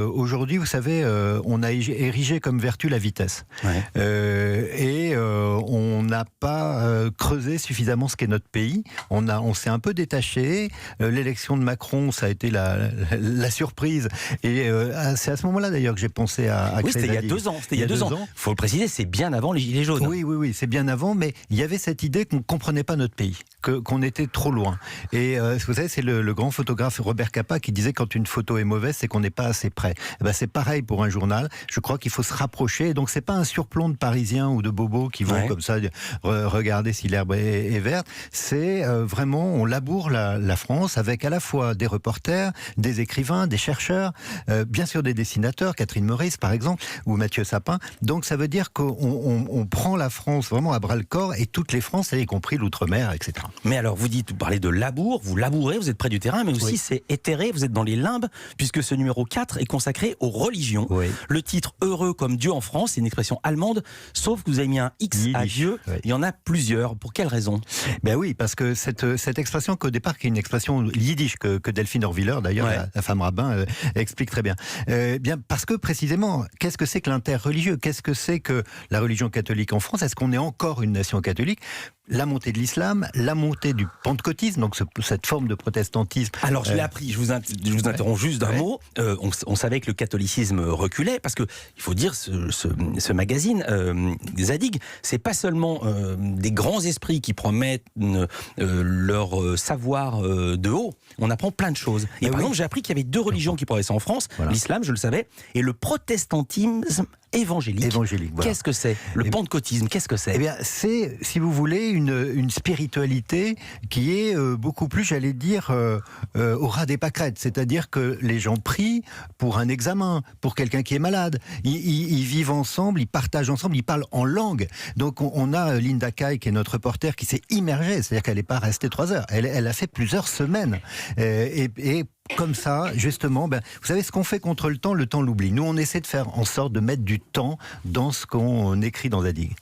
Aujourd'hui, vous savez, on a érigé comme vertu la vitesse. Ouais. On n'a pas creusé suffisamment ce qu'est notre pays. On s'est un peu détaché. L'élection de Macron, ça a été la surprise. Et c'est à ce moment-là, d'ailleurs, que j'ai pensé à Oui, créer c'était il y a Zadig. 2 ans. C'était il y a 2 ans. Il faut le préciser, c'est bien avant les Gilets jaunes. Oui, c'est bien avant, mais il y avait cette idée qu'on ne comprenait pas notre pays, qu'on était trop loin. Et vous savez, c'est le grand photographe Robert Capa qui disait quand une photo est mauvaise, c'est qu'on n'est pas assez près. Eh ben, c'est pareil pour un journal. Je crois qu'il faut se rapprocher. Donc, c'est pas un surplomb de Parisiens ou de bobos qui vont comme ça regarder si l'herbe est verte. C'est vraiment, on laboure la France avec à la fois des reporters, des écrivains, des chercheurs, bien sûr des dessinateurs, Catherine Meurice par exemple, ou Mathieu Sapin. Donc, ça veut dire qu'on prend la France vraiment à bras le corps et toutes les France, y compris l'outre-mer, etc. Mais alors, vous parlez de labour, vous labourez, vous êtes près du terrain, mais aussi Oui. c'est éthéré, vous êtes dans les limbes, puisque ce numéro 4 est consacré aux religions. Oui. Le titre « Heureux comme Dieu en France », c'est une expression allemande, sauf que vous avez mis un X à Yiddish, Dieu. oui. Il y en a plusieurs. Pour quelle raison? Ben oui, parce que cette expression qu'au départ, qui est une expression yiddish que Delphine Orwiller, d'ailleurs, Ouais. la femme rabbin, explique très bien. Bien parce que précisément, qu'est-ce que c'est que l'interreligieux? Qu'est-ce que c'est que la religion catholique en France? Est-ce qu'on est encore une nation catholique? La montée de l'islam, la montée du pentecôtisme, donc cette forme de protestantisme. Alors, je l'ai appris, je vous interromps juste d'un mot. On savait que le catholicisme reculait, parce que, il faut dire, ce magazine, Zadig, c'est pas seulement des grands esprits qui promettent leur savoir de haut. On apprend plein de choses. Et par exemple, j'ai appris qu'il y avait 2 religions qui progressaient en France, l'islam, je le savais, et le protestantisme évangélique. Voilà. Qu'est-ce que c'est? Le pentecôtisme, qu'est-ce que c'est? Eh bien, c'est, si vous voulez, une spiritualité qui est beaucoup plus, j'allais dire, au ras des pâquerettes. C'est-à-dire que les gens prient pour un examen, pour quelqu'un qui est malade. Ils vivent ensemble, ils partagent ensemble, ils parlent en langue. Donc, on a Linda Kay, qui est notre reporter, qui s'est immergée. C'est-à-dire qu'elle n'est pas restée 3 heures. Elle a fait plusieurs semaines. Et comme ça, justement, vous savez, ce qu'on fait contre le temps l'oublie. Nous, on essaie de faire en sorte de mettre du temps dans ce qu'on écrit dans Zadig.